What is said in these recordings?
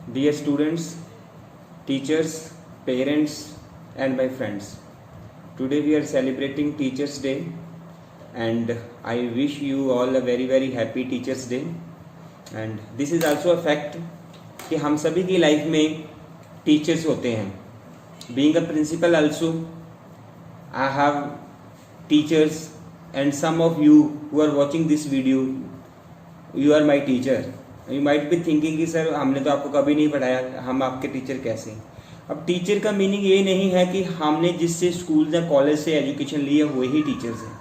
Dear students, teachers, parents, and my friends, today we are celebrating Teachers' Day, and I wish you all a very happy Teachers' Day. And this is also a fact कि हम सभी की life में teachers होते हैं. Being a principal also, I have teachers, and some of you who are watching this video, you are my teacher. You might be thinking कि sir हमने तो आपको कभी नहीं पढ़ाया, हम आपके टीचर कैसे. अब टीचर का मीनिंग ये नहीं है कि हमने जिससे स्कूल या कॉलेज से एजुकेशन ली है वही टीचर्स हैं.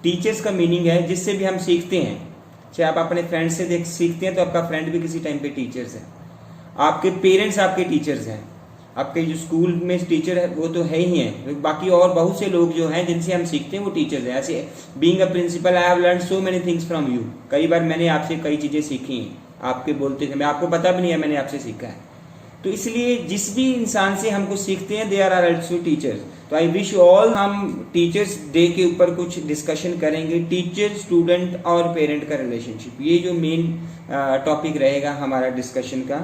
टीचर्स का मीनिंग है जिससे भी हम सीखते हैं. चाहे आप अपने फ्रेंड से सीखते हैं तो आपका फ्रेंड भी किसी टाइम पे टीचर्स है. आपके पेरेंट्स आपके टीचर्स हैं. आपके जो स्कूल में टीचर है वो तो है ही हैं. बाकी और बहुत से लोग जो हैं जिनसे हम सीखते हैं वो टीचर्स हैं. ऐसे being a principal I have learn so many things from you. कई बार मैंने आपसे कई चीज़ें सीखी हैं. आपके बोलते थे मैं आपको पता भी नहीं है मैंने आपसे सीखा है. तो इसलिए जिस भी इंसान से हमको सीखते हैं दे आर ऑल्सो टीचर्स. तो आई विश ऑल हम टीचर्स डे के ऊपर कुछ डिस्कशन करेंगे. टीचर स्टूडेंट और पेरेंट का रिलेशनशिप, ये जो मेन टॉपिक रहेगा हमारा डिस्कशन का.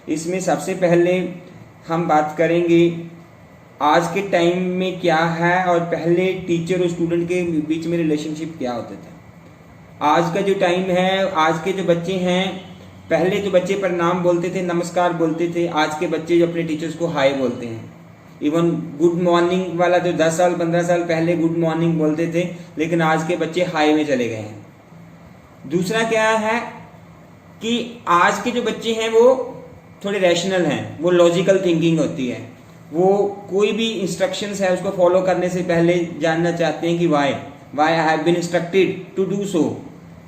इसमें सबसे पहले हम बात करेंगे आज के टाइम में क्या है और पहले टीचर और स्टूडेंट के बीच में रिलेशनशिप क्या होते थे. आज का जो टाइम है, आज के जो बच्चे हैं, पहले जो बच्चे प्रणाम बोलते थे, नमस्कार बोलते थे. आज के बच्चे जो अपने टीचर्स को हाय बोलते हैं. इवन गुड मॉर्निंग वाला जो 10 साल 15 साल पहले गुड मॉर्निंग बोलते थे, लेकिन आज के बच्चे हाय में चले गए हैं. दूसरा क्या है कि आज के जो बच्चे हैं वो थोड़े रैशनल हैं. वो लॉजिकल थिंकिंग होती है. वो कोई भी इंस्ट्रक्शंस है उसको फॉलो करने से पहले जानना चाहते हैं कि why I have been instructed to do so.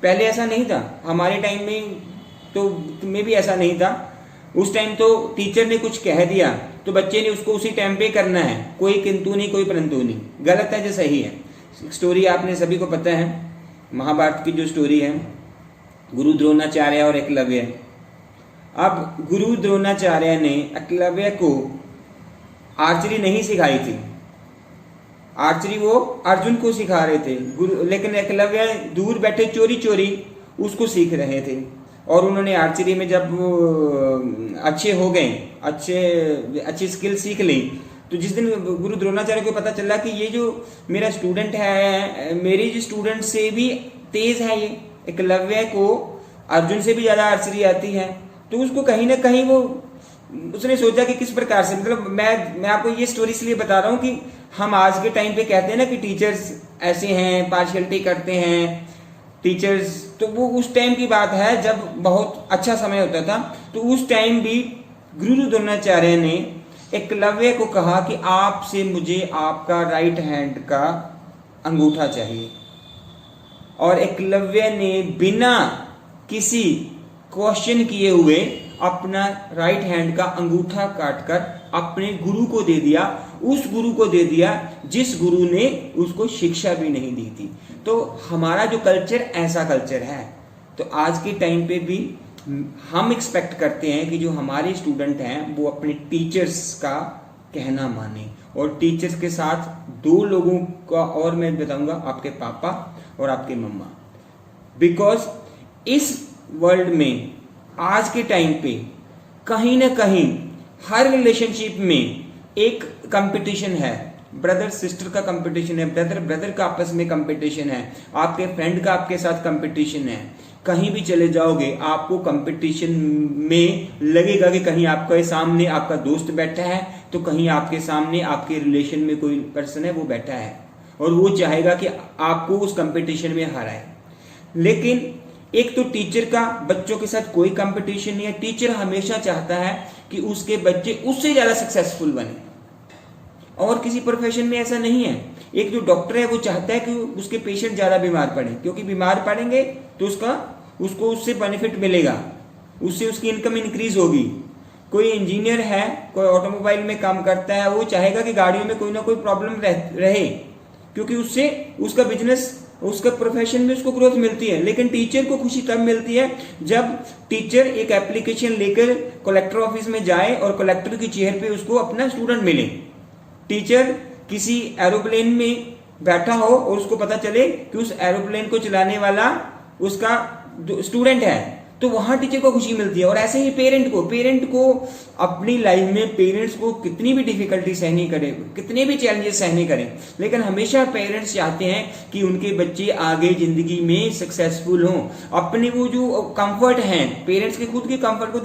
पहले ऐसा नहीं था. हमारे टाइम में में भी ऐसा नहीं था. उस टाइम तो टीचर ने कुछ कह दिया तो बच्चे ने उसको उसी टाइम पे करना है. कोई किंतु नहीं, कोई परंतु नहीं. गलत है जो सही है. स्टोरी आपने सभी को पता है, महाभारत की जो स्टोरी है, गुरु द्रोणाचार्य और एकलव्य. अब गुरु द्रोणाचार्य ने एकलव्य को आर्चरी नहीं सिखाई थी. आर्चरी वो अर्जुन को सिखा रहे थे गुरु, लेकिन एकलव्य दूर बैठे चोरी चोरी उसको सीख रहे थे. और उन्होंने आर्चरी में जब अच्छे हो गए, अच्छी स्किल सीख ली, तो जिस दिन गुरु द्रोणाचार्य को पता चला कि ये जो मेरा स्टूडेंट है, मेरी जो स्टूडेंट से भी तेज है, ये एकलव्य को अर्जुन से भी ज्यादा आर्चरी आती है, तो उसको कहीं ना कहीं वो उसने सोचा कि किस प्रकार से, मतलब मैं आपको ये स्टोरी इसलिए बता रहा हूँ कि हम आज के टाइम पे कहते हैं ना कि टीचर्स ऐसे हैं, पार्शियलिटी करते हैं टीचर्स. तो वो उस टाइम की बात है जब बहुत अच्छा समय होता था. तो उस टाइम भी गुरु द्रोणाचार्य ने एकलव्य को कहा कि आपसे मुझे आपका राइट हैंड का अंगूठा चाहिए. और एकलव्य ने बिना किसी क्वेश्चन किए हुए अपना राइट हैंड का अंगूठा काटकर अपने गुरु को दे दिया. उस गुरु को दे दिया जिस गुरु ने उसको शिक्षा भी नहीं दी थी. तो हमारा जो कल्चर ऐसा कल्चर है. तो आज के टाइम पे भी हम एक्सपेक्ट करते हैं कि जो हमारे स्टूडेंट हैं वो अपने टीचर्स का कहना माने. और टीचर्स के साथ दो लोगों का और मैं बताऊंगा, आपके पापा और आपके मम्मा. बिकॉज इस वर्ल्ड में आज के टाइम पे कहीं ना कहीं हर रिलेशनशिप में एक कंपटीशन है. ब्रदर सिस्टर का कंपटीशन है, ब्रदर का आपस में कंपटीशन है, आपके फ्रेंड का आपके साथ कंपटीशन है. कहीं भी चले जाओगे आपको कंपटीशन में लगेगा कि कहीं आपके सामने आपका दोस्त बैठा है, तो कहीं आपके सामने आपके रिलेशन में कोई पर्सन है वो बैठा है और वो चाहेगा कि आपको उस कंपटीशन में हराए. लेकिन एक तो टीचर का बच्चों के साथ कोई कंपटीशन नहीं है. टीचर हमेशा चाहता है कि उसके बच्चे उससे ज्यादा सक्सेसफुल बने. और किसी प्रोफेशन में ऐसा नहीं है. एक जो डॉक्टर है वो चाहता है कि उसके पेशेंट ज्यादा बीमार पड़े, क्योंकि बीमार पड़ेंगे तो उसको उससे बेनिफिट मिलेगा, उससे उसकी इनकम इंक्रीज होगी. कोई इंजीनियर है, कोई ऑटोमोबाइल में काम करता है, वो चाहेगा कि गाड़ियों में कोई ना कोई प्रॉब्लम रहे, क्योंकि उससे उसका बिजनेस, उसका प्रोफेशन में उसको ग्रोथ मिलती है. लेकिन टीचर को खुशी तब मिलती है जब टीचर एक एप्लीकेशन लेकर कलेक्टर ऑफिस में जाए और कलेक्टर की चेयर पे उसको अपना स्टूडेंट मिले. टीचर किसी एरोप्लेन में बैठा हो और उसको पता चले कि उस एरोप्लेन को चलाने वाला उसका स्टूडेंट है, तो वहां टीचर को खुशी मिलती है। और ऐसे ही पेरेंट को अपनी लाइफ में पेरेंट्स को कितनी भी डिफिकल्टी सहनी करे, कितने भी चैलेंजेस सहने करें, लेकिन हमेशा पेरेंट्स चाहते हैं कि उनके बच्चे आगे जिंदगी में सक्सेसफुल हों। अपने वो जो कंफर्ट हैं पेरेंट्स के खुद के कंफर्ट को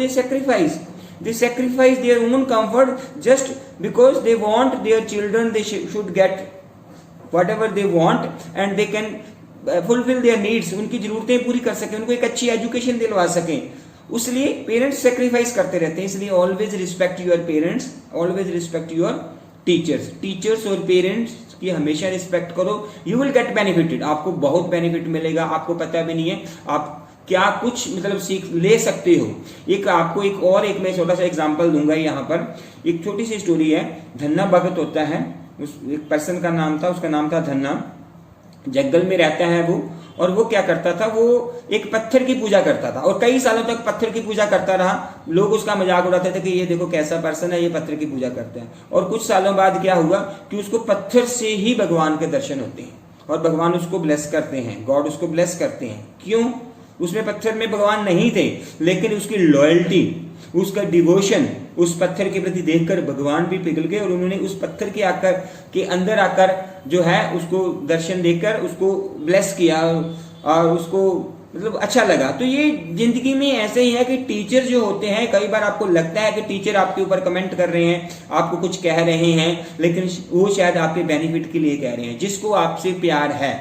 they sacrifice their own comfort just because they want their children they should get whatever they want and they can fulfill their needs, उनकी जरूरतें पूरी कर सकें, उनको एक अच्छी एजुकेशन दिलवा सकें, उसलिए पेरेंट्स सेक्रीफाइस करते रहते हैं। इसलिए always respect your parents, always respect your teachers और पेरेंट्स की हमेशा रिस्पेक्ट करो। यू विल गेट बेनिफिटेड, आपको बहुत बेनिफिट मिलेगा, आपको पता भी नहीं है आप क्या कुछ मतलब सीख ले सकते हो। एक मैं छोटा सा एग्जांपल दूंगा यहाँ पर। एक छोटी सी स्टोरी है। धन्ना भगत होता है, उस एक पर्सन का नाम था, उसका नाम था धन्ना। जंगल में रहता है वो, और वो क्या करता था, वो एक पत्थर की पूजा करता था और कई सालों तक पत्थर की पूजा करता रहा। लोग उसका मजाक उड़ाते थे कि ये देखो कैसा पर्सन है, ये पत्थर की पूजा करता है। और कुछ सालों बाद क्या हुआ कि उसको पत्थर से ही भगवान के दर्शन होते हैं और भगवान उसको ब्लेस करते हैं, गॉड उसको ब्लेस करते हैं। क्यों? उसमें पत्थर में भगवान नहीं थे, लेकिन उसकी लॉयल्टी, उसका डिवोशन उस पत्थर के प्रति देखकर भगवान भी पिघल गए और उन्होंने उस पत्थर के अंदर आकर जो है उसको दर्शन देकर उसको ब्लेस किया और उसको मतलब अच्छा लगा। तो ये जिंदगी में ऐसे ही है कि टीचर जो होते हैं, कई बार आपको लगता है कि टीचर आपके ऊपर कमेंट कर रहे हैं, आपको कुछ कह रहे हैं, लेकिन वो शायद आपके बेनिफिट के लिए कह रहे हैं। जिसको आपसे प्यार है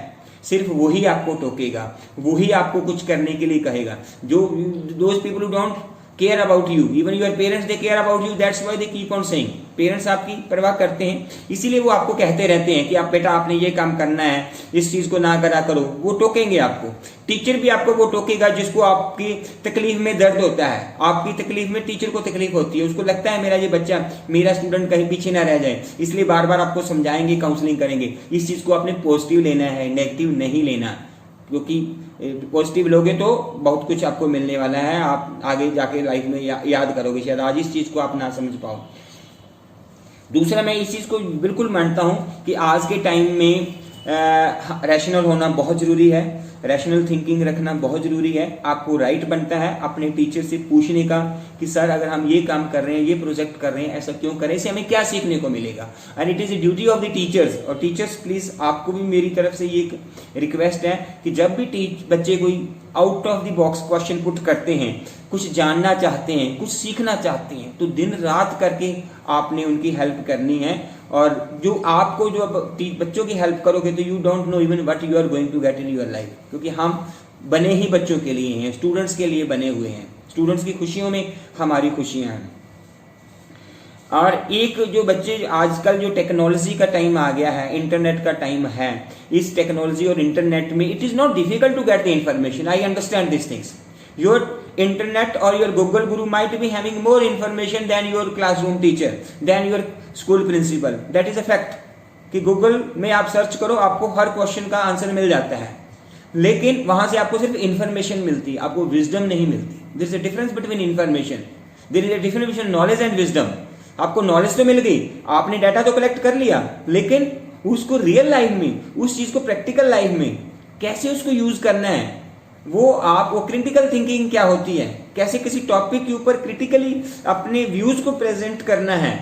सिर्फ वही आपको टोकेगा, वही आपको कुछ करने के लिए कहेगा। जो those people who don't care about you, even your parents they care about you, that's why they keep on saying. Parents आपकी परवाह करते हैं, इसीलिए वो आपको कहते रहते हैं कि आप बेटा आपने ये काम करना है, इस चीज को ना करा करो। वो टोकेंगे आपको। टीचर भी आपको वो टोकेगा जिसको आपकी तकलीफ में दर्द होता है। आपकी तकलीफ में टीचर को तकलीफ होती है, उसको लगता है मेरा ये बच्चा, मेरा स्टूडेंट कहीं पीछे ना रह जाए, इसलिए बार बार आपको समझाएंगे, काउंसलिंग करेंगे। इस चीज को आपने पॉजिटिव लेना है, नेगेटिव नहीं लेना, क्योंकि पॉजिटिव लोगे तो बहुत कुछ आपको मिलने वाला है। आप आगे जाके लाइफ में याद करोगे। शायद आज इस चीज को आप ना समझ पाओ। दूसरा, मैं इस चीज को बिल्कुल मानता हूं कि आज के टाइम में रैशनल होना बहुत जरूरी है, रैशनल थिंकिंग रखना बहुत जरूरी है। आपको राइट बनता है अपने टीचर से पूछने का कि सर अगर हम ये काम कर रहे हैं, ये प्रोजेक्ट कर रहे हैं, ऐसा क्यों करें, इससे हमें क्या सीखने को मिलेगा। And it is the duty of the teachers. और टीचर्स प्लीज, आपको भी मेरी तरफ से ये रिक्वेस्ट है कि जब भी बच्चे कोई out of the box question put करते हैं, कुछ जानना चाहते हैं, कुछ सीखना चाहते हैं, तो दिन रात करके आपने उनकी हेल्प करनी है। और जो आपको जो बच्चों की हेल्प करोगे तो you don't know even what you are going to get in your life, क्योंकि हम बने ही बच्चों के लिए हैं, स्टूडेंट्स के लिए बने हुए हैं। स्टूडेंट्स की खुशियों में हमारी खुशियां हैं। और एक जो बच्चे आजकल जो टेक्नोलॉजी का टाइम आ गया है, इंटरनेट का टाइम है, इस टेक्नोलॉजी और इंटरनेट में it is not difficult to get the information. I understand this things. Your internet or your Google Guru might be having more information than your classroom teacher, than your school principal. That is a fact कि Google में आप search करो, आपको हर question का answer मिल जाता है, लेकिन वहां से आपको सिर्फ इंफॉर्मेशन मिलती है, आपको विजडम नहीं मिलती। There is a difference between information, there is a difference between knowledge and wisdom. आपको नॉलेज तो मिल गई, आपने डाटा तो कलेक्ट कर लिया, लेकिन उसको रियल लाइफ में, उस चीज को प्रैक्टिकल लाइफ में कैसे उसको यूज करना है, वो क्रिटिकल थिंकिंग क्या होती है, कैसे किसी टॉपिक के ऊपर क्रिटिकली अपने व्यूज को प्रेजेंट करना है,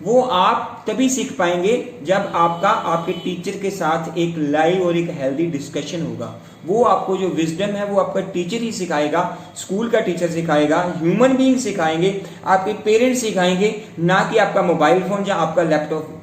वो आप तभी सीख पाएंगे जब आपके टीचर के साथ एक लाइव और एक हेल्दी डिस्कशन होगा। वो आपको जो विजडम है वो आपका टीचर ही सिखाएगा, स्कूल का टीचर सिखाएगा, ह्यूमन बीइंग सिखाएंगे, आपके पेरेंट्स सिखाएंगे, ना कि आपका मोबाइल फोन या आपका लैपटॉप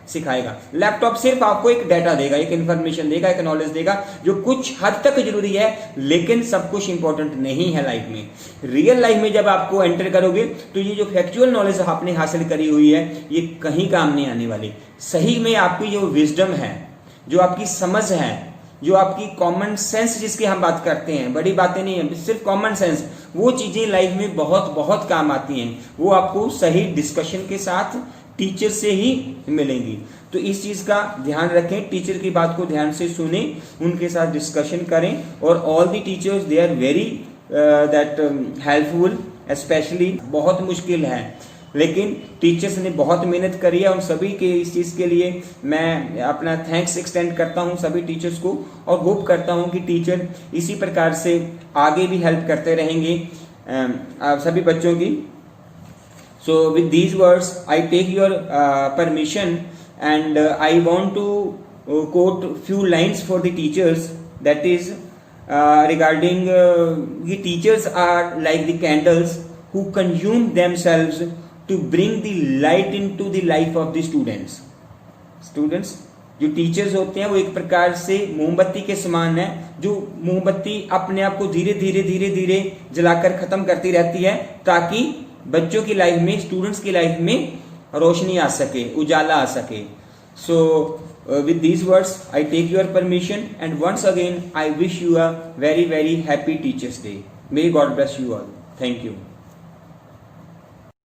सिखाएगा। लैपटॉप सिर्फ आपको एक डाटा देगा, एक इंफॉर्मेशन देगा, एक नॉलेज देगा जो कुछ हद तक जरूरी है, लेकिन सब कुछ इंपॉर्टेंट नहीं है लाइफ में। रियल लाइफ में जब आपको एंटर करोगे तो ये जो फैक्चुअल नॉलेज आपने हासिल करी हुई है ये कहीं काम नहीं आने वाली। सही में आपकी जो विजडम है, जो आपकी समझ है, जो आपकी कॉमन सेंस जिसकी हम बात करते हैं, बड़ी बातें नहीं है, सिर्फ कॉमन सेंस, वो चीजें लाइफ में बहुत बहुत काम आती हैं। वो आपको सही डिस्कशन के साथ टीचर से ही मिलेंगी। तो इस चीज का ध्यान रखें, टीचर की बात को ध्यान से सुने, उनके साथ डिस्कशन करें। और all the teachers they are very that helpful, specially बहुत मुश्किल है लेकिन टीचर्स ने बहुत मेहनत करी है। उन सभी के इस चीज़ के लिए मैं अपना थैंक्स एक्सटेंड करता हूँ सभी टीचर्स को, और होप करता हूँ कि टीचर इसी प्रकार से आगे भी हेल्प करते रहेंगे सभी बच्चों की। So with these words, I take your permission, and I want to quote few lines for the teachers. That is regarding the teachers are like the candles who consume themselves to bring the light into the life of the students. Students, जो teachers होते हैं वो एक प्रकार से मोमबत्ती के समान है, जो मोमबत्ती अपने आप को धीरे धीरे धीरे धीरे जलाकर खत्म करती रहती है ताकि बच्चों की लाइफ में, स्टूडेंट्स की लाइफ में रोशनी आ सके, उजाला आ सके। So with these words I take your permission, and once again I wish you a very very happy teachers day. May God bless you all. Thank you.